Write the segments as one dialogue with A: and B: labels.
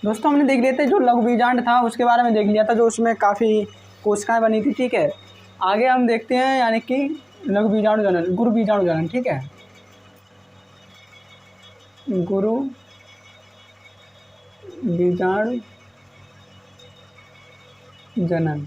A: दोस्तों हमने देख लिया था जो लघु बीजांड था उसके बारे में देख लिया था, जो उसमें काफ़ी कोशिकाएं बनी थी। ठीक है, आगे हम देखते हैं यानी कि लघु बीजाणु जनन, गुरु बीजाणु जनन। ठीक है, गुरु बीजाणु जनन।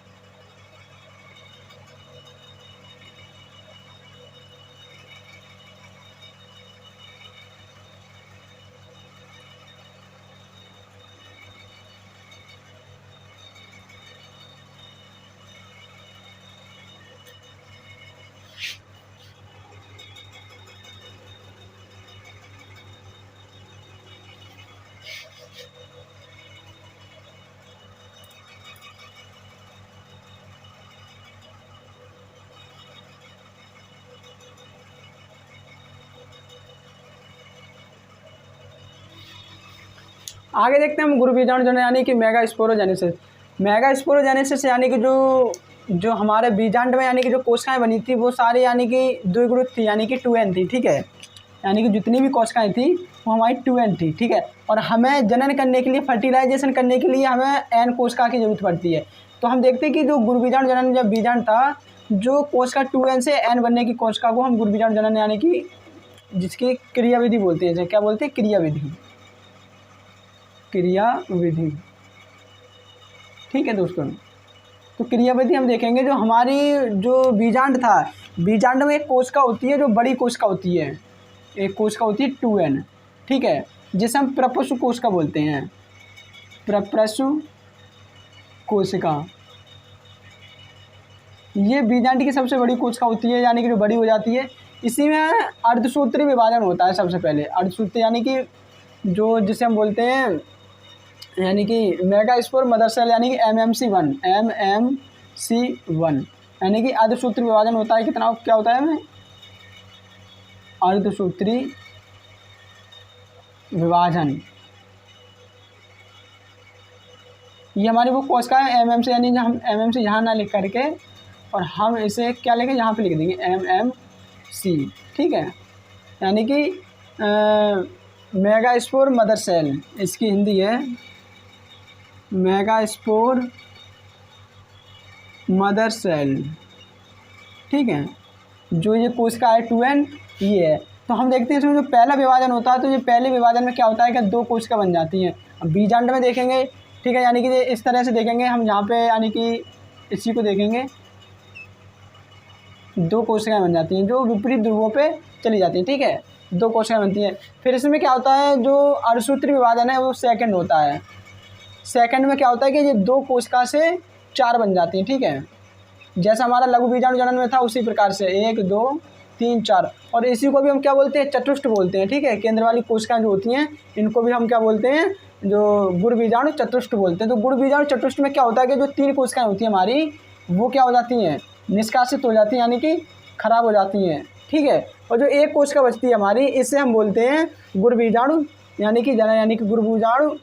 A: आगे देखते हैं हम गुरु बीजाणु जनन यानी कि मेगा स्पोरोजेनेसिस। मेगा स्पोरोजेनेसिस यानी कि जो हमारे बीजांड में यानी कि जो कोशिकाएं बनी थी वो सारी यानी कि द्विगुणित थी, यानी कि 2n थी। ठीक है, यानी कि जितनी भी कोशिकाएं थी वो हमारी 2n थी। ठीक है, और हमें जनन करने के लिए, फर्टिलाइजेशन करने के लिए हमें n कोशिका की जरूरत पड़ती है। तो हम देखते हैं कि जो गुरु बीजाणु जनन जब बीजांड था, जो कोशिका 2n से n बनने की कोशिका को हम गुरु बीजाणु जनन यानी कि जिसकी क्रियाविधि बोलते हैं, क्या बोलते हैं, क्रियाविधि, क्रियाविधि। ठीक है दोस्तों, तो क्रियाविधि हम देखेंगे। जो हमारी जो बीजांड था, बीजांड में एक कोशिका होती है जो बड़ी कोशिका होती है, एक कोशिका होती है 2n। ठीक है, जिसे हम प्रपशु कोशिका बोलते हैं, प्रपशु कोशिका। ये बीजांड की सबसे बड़ी कोशिका होती है, यानी कि जो बड़ी हो जाती है। इसी में अर्धसूत्री विभाजन होता है सबसे पहले। अर्धसूत्री यानी कि जो जिसे हम बोलते हैं यानी कि मेगा स्पोर मदर सेल यानी कि MMC1, MMC1 यानी कि अर्धसूत्री विभाजन होता है। कितना क्या होता है हमें, अर्धसूत्री विभाजन। ये हमारी वो कोशिका है MMC, यानी हम MMC यहाँ ना लिख करके और हम इसे क्या लिखें, यहाँ पे लिख देंगे MMC। ठीक है, यानी कि मेगा स्पोर मदर सेल, इसकी हिंदी है मेगा स्पोर मदर सेल। ठीक है, जो ये कोशिका है 2n ये है। तो हम देखते हैं इसमें जो पहला विभाजन होता है, तो ये पहले विभाजन में क्या होता है कि दो कोशिका बन जाती हैं। अब बीजांड में देखेंगे, ठीक है, यानी कि इस तरह से देखेंगे हम, यहाँ पे यानी कि इसी को देखेंगे, दो कोशिकाएं बन जाती हैं जो विपरीत ध्रुवों पे चली जाती हैं। ठीक है, दो कोशिकाएं बनती हैं। फिर इसमें क्या होता है, जो अर्धसूत्री विभाजन है वो सेकंड होता है। सेकंड में क्या होता है कि ये दो कोशिका से 4 बन जाती हैं। ठीक है, जैसा हमारा लघु बीजाणु जनन में था उसी प्रकार से 1 2 3 4। और इसी को भी हम क्या बोलते हैं, चतुष्ट बोलते हैं। ठीक है, केंद्र वाली कोशिकाएं जो होती हैं इनको भी हम क्या बोलते हैं, जो गुरु बीजाणु चतुष्ट बोलते हैं। तो गुरु बीजाणु चतुष्ट में क्या होता है कि जो 3 कोशिकाएं होती हैं हमारी, वो क्या हो जाती हैं, निष्कासित हो जाती हैं, यानी कि खराब हो जाती हैं। ठीक है, और जो एक कोशिका बचती है हमारी, इसे हम बोलते हैं गुरु बीजाणु यानी कि जनन, यानी कि गुरु बीजाणु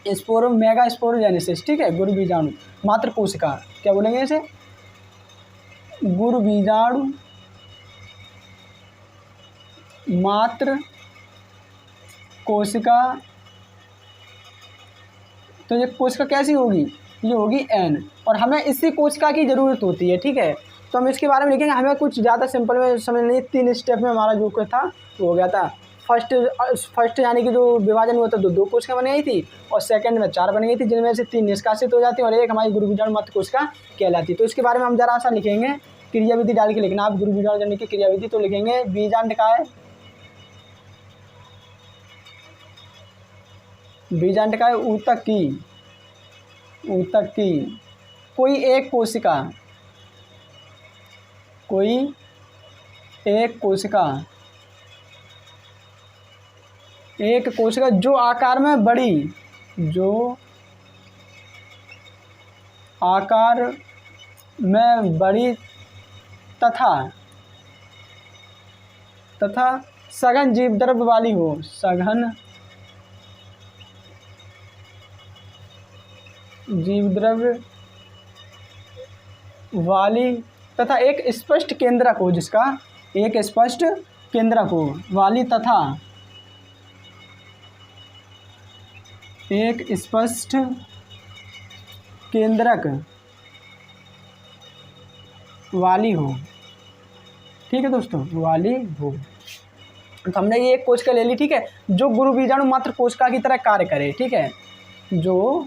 A: स्पोरो मेगा स्पोरोजेनेसिस। ठीक है, गुरु बीजाणु मात्र कोशिका, क्या बोलेंगे इसे, गुरु बीजाणु मात्र कोशिका। तो ये कोशिका कैसी होगी, ये होगी n, और हमें इसी कोशिका की ज़रूरत होती है। ठीक है, तो हम इसके बारे में लिखेंगे। हमें कुछ ज़्यादा सिंपल में समझ नहीं, 3 स्टेप में हमारा जो था वो हो गया था। फर्स्ट यानी कि जो विभाजन हुआ था दो कोशिका बन गई थी, और सेकंड में 4 बन गई थी, जिनमें से 3 निष्कासित हो जाती है और एक हमारी गुरु बीजाणु मात्र कोशिका कहलाती है। तो इसके बारे में हम जरा सा लिखेंगे, क्रियाविधि डाल के लिखना आप, गुरु बीजाणु जनन की क्रियाविधि। तो लिखेंगे बीजांड का है, बीजांड का है ऊतक की कोई एक कोशिका, कोई एक कोशिका, एक कोशिका जो आकार में बड़ी, जो आकार में बड़ी तथा सघन जीव द्रव्य वाली हो, सघन जीव द्रव्य वाली तथा एक स्पष्ट केंद्रक हो, जिसका एक स्पष्ट केंद्रक हो वाली, तथा एक स्पष्ट केंद्रक वाली हो। ठीक है दोस्तों, वाली हो। तो हमने ये एक कोशिका ले ली, ठीक है, जो गुरु बीजाणु मात्र कोशिका की तरह कार्य करे। ठीक है, जो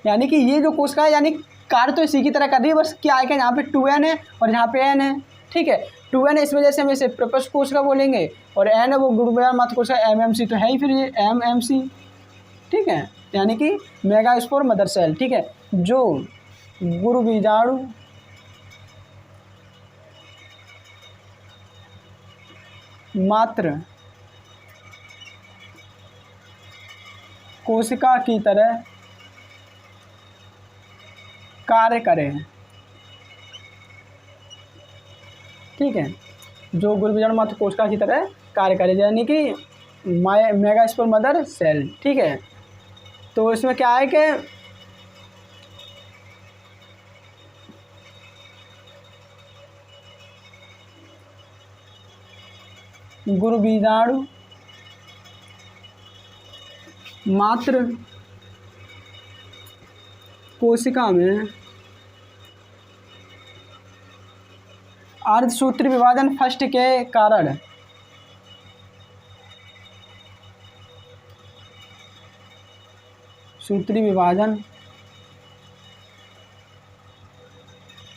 A: यानी कि ये जो कोशिका है यानी कार्य तो इसी की तरह कर रही है, बस क्या है कि यहाँ पे 2n है और यहाँ पे n है। ठीक है, 2n है इस वजह से हम इसे प्रपस्थ कोशिका बोलेंगे, और n है वो गुरु बीजाणु मात्र कोशिका MMC तो है ही, फिर ये MMC। ठीक है, यानी कि मेगास्पोर मदर सेल। ठीक है, जो गुरु बीजाणु मात्र कोशिका की तरह कार्य करें। ठीक है, जो गुरु बीजाणु मात्र कोशिका की तरह कार्य करे, यानी कि मेगास्पोर मदर सेल। ठीक है, तो इसमें क्या है कि गुरु बीजाणु मात्र कोशिका में अर्धसूत्री विभाजन फर्स्ट के कारण सूत्री विभाजन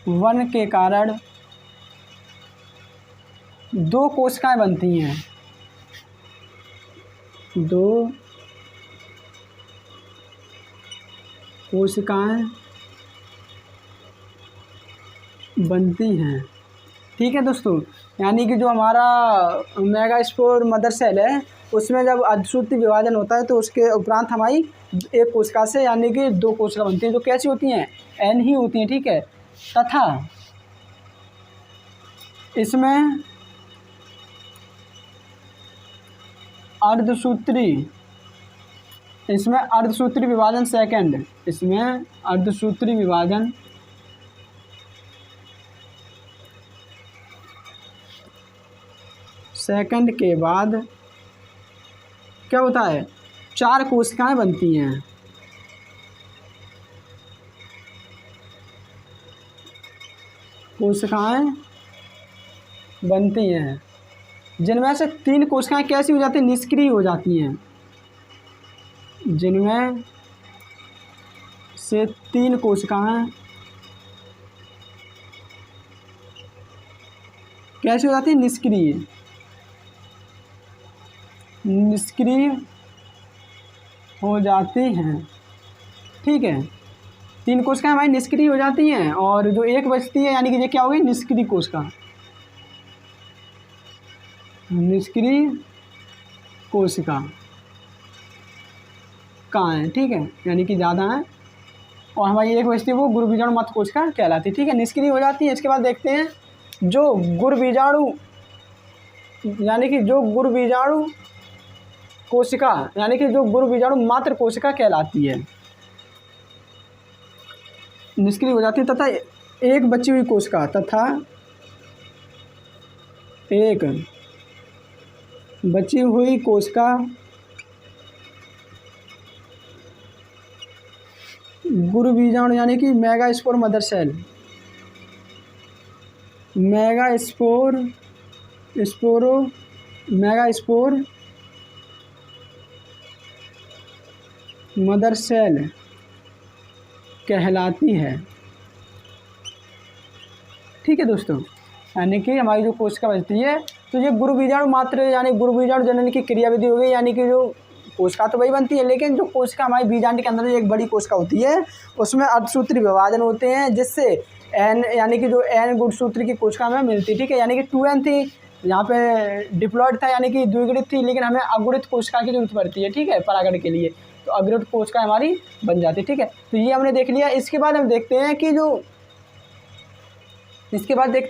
A: 1 के कारण 2 कोशिकाएं बनती हैं। 2 कोशिकाएं बनती हैं। ठीक है दोस्तों, यानी कि जो हमारा मेगास्पोर मदर सेल है उसमें जब अर्धसूत्री विभाजन होता है तो उसके उपरांत हमारी एक कोशिका से यानी कि 2 कोशिका बनती हैं, जो कैसी होती हैं, n ही होती हैं। ठीक है, तथा इसमें अर्धसूत्री विभाजन सेकंड, इसमें अर्धसूत्री विभाजन सेकंड के बाद क्या होता है, 4 कोशिकाएं बनती हैं। कोशिकाएं बनती हैं जिनमें से 3 कोशिकाएं कैसी हो जाती हैं, निष्क्रिय हो जाती हैं। जिनमें से 3 कोशिकाएं कैसी हो जाती हैं, निष्क्रिय हो जाती हैं। ठीक है, 3 कोशिकाएं हमारी निष्क्रिय हो जाती हैं और जो एक बचती है यानी कि ये क्या होगी, निष्क्रिय कोशिका। निष्क्रिय कोशिका कहाँ है, ठीक है, यानी कि ज़्यादा है, और हमारी एक बचती है वो गुरु बीजाणु मात्र कोशिका कहलाती है। ठीक है, निष्क्रिय हो जाती है। इसके बाद देखते हैं जो गुरु बीजाणु यानी कि जो गुरु बीजाणु कोशिका यानी कि जो गुरु बीजाणु मात्र कोशिका कहलाती है, निष्क्रिय हो जाती है, तथा एक बची हुई कोशिका गुरु बीजाणु यानी कि megaspore mother cell, megaspore mother cell कहलाती है। ठीक है दोस्तों, यानी कि हमारी जो कोशिका बचती है तो ये गुरु बीजाणु मात्र यानी गुरु बीजाणु जनन की क्रियाविधि हो गई, यानी कि जो कोशिका तो वही बनती है लेकिन जो कोशिका हमारी बीजांड के अंदर एक बड़ी कोशिका होती है उसमें अर्धसूत्री विभाजन होते हैं, जिससे n यानी कि जो n गुणसूत्र की कोशिका हमें मिलती है। ठीक है, यानी कि 2n थी, यहाँ पे डिप्लॉयड था यानी कि द्विगुणित थी, लेकिन हमें अगुणित कोशिका की जरूरत पड़ती है। ठीक है, परागण के लिए तो अगुणित कोशिका हमारी बन जाती है। ठीक है, तो ये हमने देख लिया। इसके बाद हम देखते हैं कि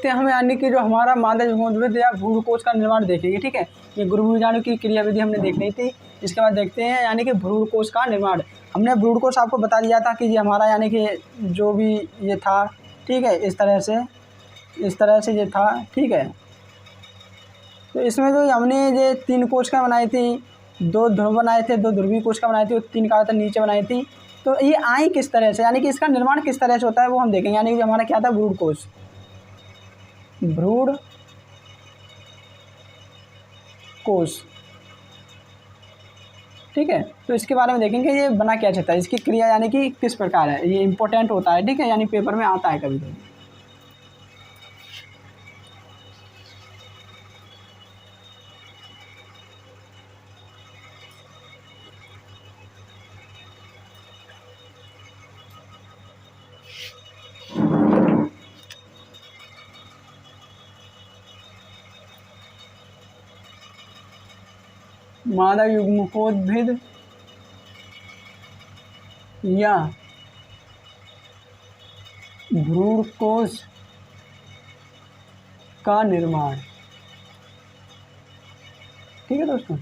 A: हम यानी कि जो हमारा मादा युग्मोद्भिद या भ्रूणकोश का निर्माण देखेंगे। ठीक है, ये गुरु बीजाणु की क्रियाविधि हमने देख ली थी। इसके बाद देखते हैं यानी कि भ्रूणकोश का निर्माण। हमने भ्रूणकोश आपको बता दिया था कि ये हमारा यानी कि जो भी ये था, ठीक है, इस तरह से ये था। ठीक है, तो इसमें जो हमने ये 3 कोशिकाएं बनाई थी, दो ध्रुव बनाए थे, दो ध्रुवीय कोशिका बनाई थी और 3 कार्बन नीचे बनाई थी। तो ये आई किस तरह से, यानी कि इसका निर्माण किस तरह से होता है वो हम देखेंगे। यानी कि हमारा क्या था, भ्रूण कोश, भ्रूण कोश, ठीक है। तो इसके बारे में देखेंगे ये बना क्या चाहता है, इसकी क्रिया यानी कि किस प्रकार है, ये इंपॉर्टेंट होता है, ठीक है, यानी पेपर में आता है कभी कभी। मादा युग्मकोद्भिद या भ्रूण कोश का निर्माण, ठीक है दोस्तों।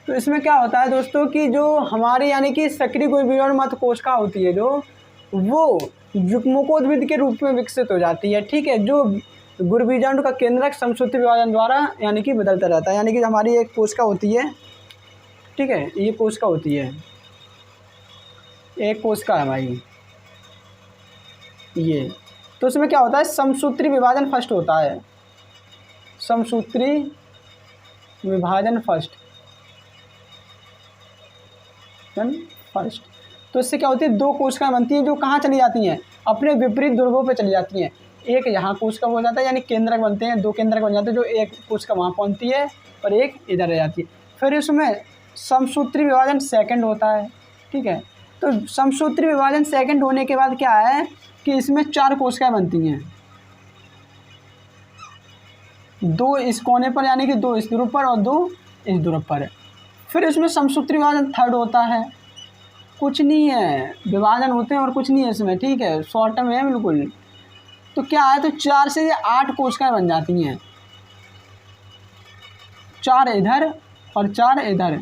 A: तो इसमें क्या होता है दोस्तों कि जो हमारी यानी कि सक्रिय गुरुबीजाणु मत कोशिका होती है जो, वो युग्मकोद्भिद के रूप में विकसित हो जाती है, ठीक है। जो गुरुबीजाणु का केंद्रक समसूत्री विभाजन द्वारा यानी कि बदलता रहता है। यानी कि हमारी एक कोशिका होती है, ठीक है, ये कोशिका होती है, एक कोशिका है भाई ये। तो उसमें क्या होता है, समसूत्री विभाजन फर्स्ट होता है, समसूत्री विभाजन फर्स्ट। तो इससे क्या होती है, दो कोशिकाएं बनती हैं जो कहाँ चली जाती हैं, अपने विपरीत ध्रुवों पे चली जाती हैं। एक यहाँ कोशिका हो जाता है, यानी केंद्रक बनते हैं, दो केंद्रक बन जाते हैं, जो एक कोशिका वहाँ पहुँचती है और एक इधर रह जाती है। फिर इसमें समसूत्री विभाजन सेकंड होता है, ठीक है। तो समसूत्री विभाजन सेकंड होने के बाद क्या है कि इसमें 4 कोशिकाएं बनती हैं, 2 इस कोने पर यानी कि 2 इस ध्रुव पर और 2 इस ध्रुव पर। फिर इसमें समसूत्री विभाजन थर्ड होता है, कुछ नहीं है, विभाजन होते हैं और कुछ नहीं है इसमें, ठीक है, शॉर्ट में है बिल्कुल। तो क्या है, तो 4 से ये 8 कोशिकाएं बन जाती हैं, 4 इधर और 4 इधर।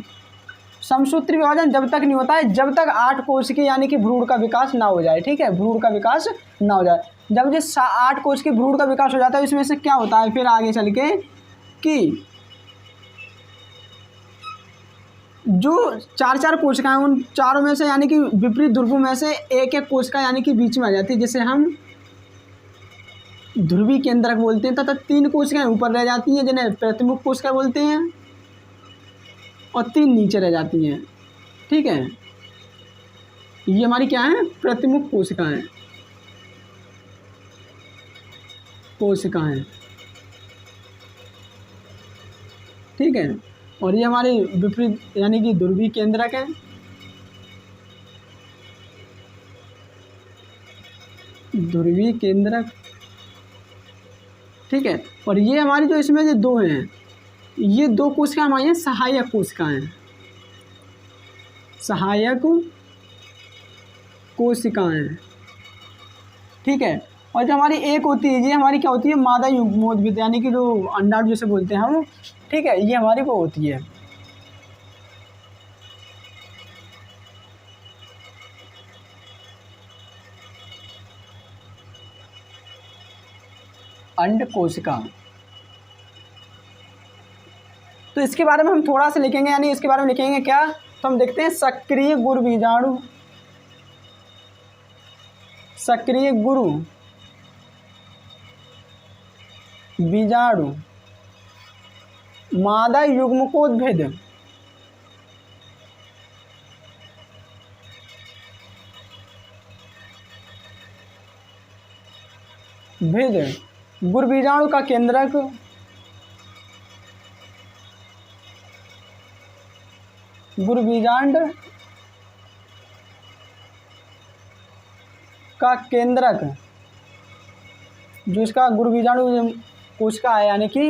A: समसूत्री विभाजन जब तक नहीं होता है जब तक 8 कोशिका यानी कि भ्रूण का विकास ना हो जाए, ठीक है, भ्रूण का विकास ना हो जाए। जब ये 8 कोशिका भ्रूण का विकास हो जाता है, इसमें से क्या होता है फिर आगे चल के कि जो 4 कोशिकाएं, उन चारों में से यानी कि विपरीत ध्रुवों में से एक एक कोशिका यानी कि बीच में आ जाती है, जिसे हम ध्रुवीय केंद्रक बोलते हैं, तथा 3 कोशिकाएं ऊपर रह जाती हैं जिन्हें प्रतिमुख कोशिका बोलते हैं और 3 नीचे रह जाती हैं, ठीक है। ये हमारी क्या है, प्रतिमुख कोशिकाएं, ठीक है। और ये हमारे विपरीत यानी कि ध्रुवीय केंद्रक है, ध्रुवीय केंद्रक, ठीक है। और ये हमारी जो इसमें जो 2 हैं, ये 2 कोशिकाएं हमारी हैं सहायक कोशिकाएं, सहायक कोशिकाएं, ठीक है। और जो हमारी एक होती है, ये हमारी क्या होती है, मादा युग्मोद्भिद यानी कि जो अंडाणु जिसे बोलते हैं हम, ठीक है, ये हमारी वो होती है। अंड कोशिका। तो इसके बारे में हम थोड़ा सा लिखेंगे, यानी इसके बारे में लिखेंगे क्या, तो हम देखते हैं सक्रिय गुरु बीजाणु, सक्रिय गुरु बीजाणु मादा युग्मकोद्भिद गुरु बीजाणु का केंद्रक गुरुबीजांड का केंद्रक, जो इसका गुरुबीजाणु कोशिका है यानी कि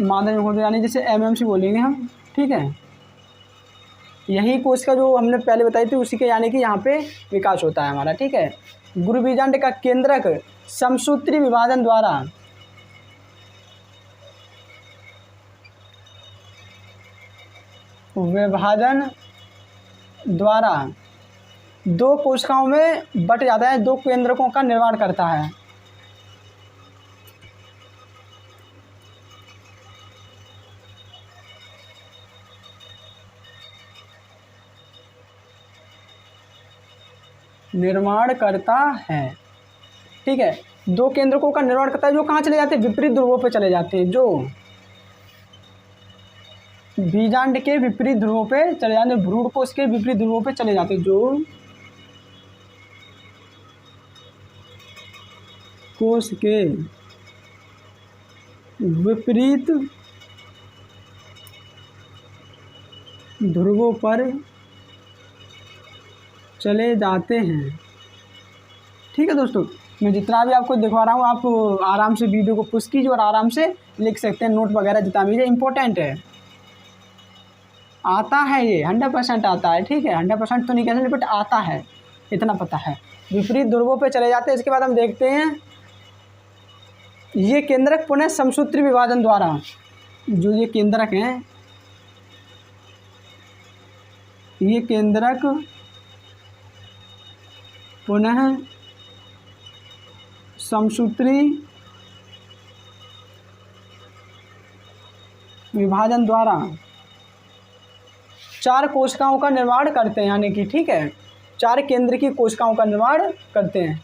A: मादा युग्मकोद्भिद यानी जिसे एमएमसी बोलेंगे हम, ठीक है। यही कोशिका जो हमने पहले बताई थी उसी के यानी कि यहाँ पे विकास होता है हमारा, ठीक है। गुरुबीजांड का केंद्रक समसूत्री विभाजन द्वारा दो कोशिकाओं में बट जाता है, 2 केंद्रकों का निर्माण करता है। निर्माण करता है। ठीक है, दो केंद्रकों का निर्माण करता है जो कहाँ चले जाते हैं, विपरीत ध्रुवों पे चले जाते हैं, जो बीजांड के विपरीत ध्रुवों पे चले जाते हैं, भ्रूण कोश के विपरीत ध्रुवों पे चले जाते हैं, जो कोश के विपरीत ध्रुवों पर चले जाते हैं। ठीक है दोस्तों, मैं जितना भी आपको दिखा रहा हूँ आप आराम से वीडियो को पुश कीजिए और आराम से लिख सकते हैं, नोट वगैरह जितना भी है इम्पोर्टेंट है, आता है ये 100% आता है। ठीक है, 100% तो नहीं कह सकते बट आता है, इतना पता है। विपरीत ध्रुवों पे चले जाते हैं। इसके बाद हम देखते हैं ये केंद्रक पुनः समसूत्री विभाजन द्वारा, जो ये केंद्रक हैं, ये केंद्रक पुनः समसूत्री विभाजन द्वारा 4 कोशिकाओं का निर्माण करते हैं, यानी कि ठीक है 4 केंद्र की कोशिकाओं का निर्माण करते हैं।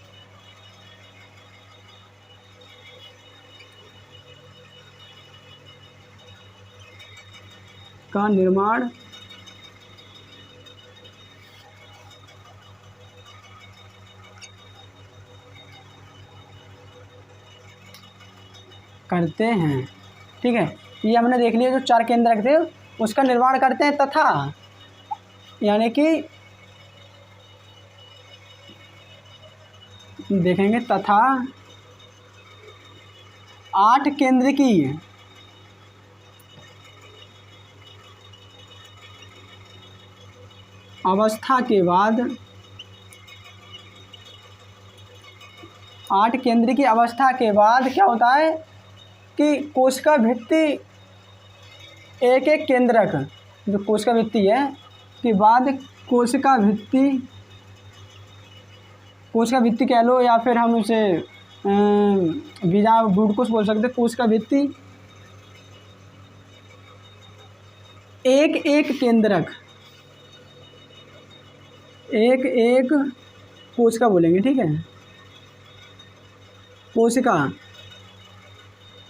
A: का निर्माण करते हैं। ठीक है, ये हमने देख लिया, जो 4 केंद्रक थे उसका निर्माण करते हैं, तथा यानी कि देखेंगे तथा 8 केंद्र की अवस्था के बाद 8 केंद्र की अवस्था के बाद क्या होता है कि कोशिका भित्ति एक एक केंद्रक, जो कोशिका भित्ति है के बाद कोशिका भित्ति कह लो या फिर हम उसे बीजा ब्रूडकोश बोल सकते हैं। कोशिका भित्ति एक एक केंद्रक, एक एक कोशिका बोलेंगे। ठीक है, कोशिका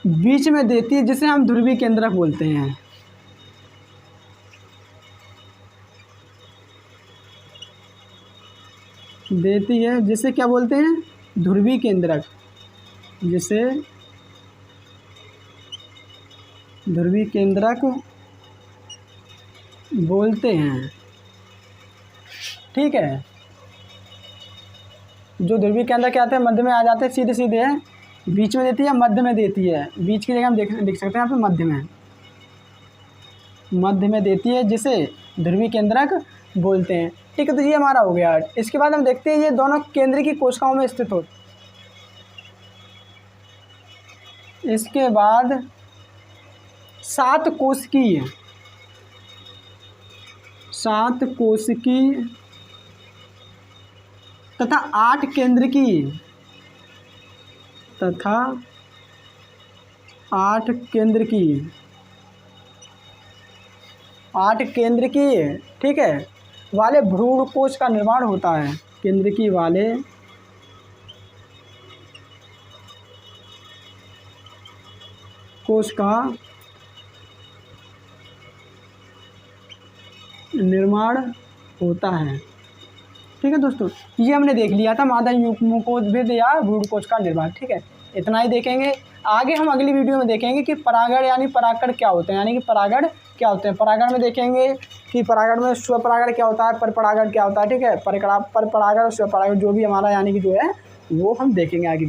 A: बीच में देती है, जिसे हम ध्रुवीय केंद्रक बोलते हैं। देती है जिसे क्या बोलते हैं, ध्रुवीय केंद्रक, जिसे ध्रुवीय केंद्रक बोलते हैं। ठीक है, जो ध्रुवीय केंद्रक क्या आते हैं, मध्य में आ जाते हैं, सीधे सीधे है, बीच में देती है, मध्य में देती है। बीच की जगह हम लिख सकते हैं यहाँ पे मध्य में देती है, जिसे ध्रुवीय केंद्रक बोलते हैं। ठीक है, तो ये हमारा हो गया। इसके बाद हम देखते हैं ये दोनों केंद्र की कोशिकाओं में स्थित हो। इसके बाद 7 कोशिकीय तथा 8 केंद्र की तथा 8 केंद्र की ठीक है वाले भ्रूण कोश का निर्माण होता है। केंद्र की वाले कोश का निर्माण होता है। ठीक है दोस्तों, ये हमने देख लिया था मादा मुकोद्भिद या भ्रूणकोश का निर्माण। ठीक है, इतना ही देखेंगे। आगे हम अगली वीडियो में देखेंगे कि परागण यानी परागकण क्या होते हैं, यानी कि परागण क्या होते हैं। परागण में देखेंगे कि परागण में स्वपरागण क्या होता है, परपरागण क्या होता है। ठीक है, परपरागण और स्वपरागण जो भी हमारा यानी कि जो है वो हम देखेंगे आगे।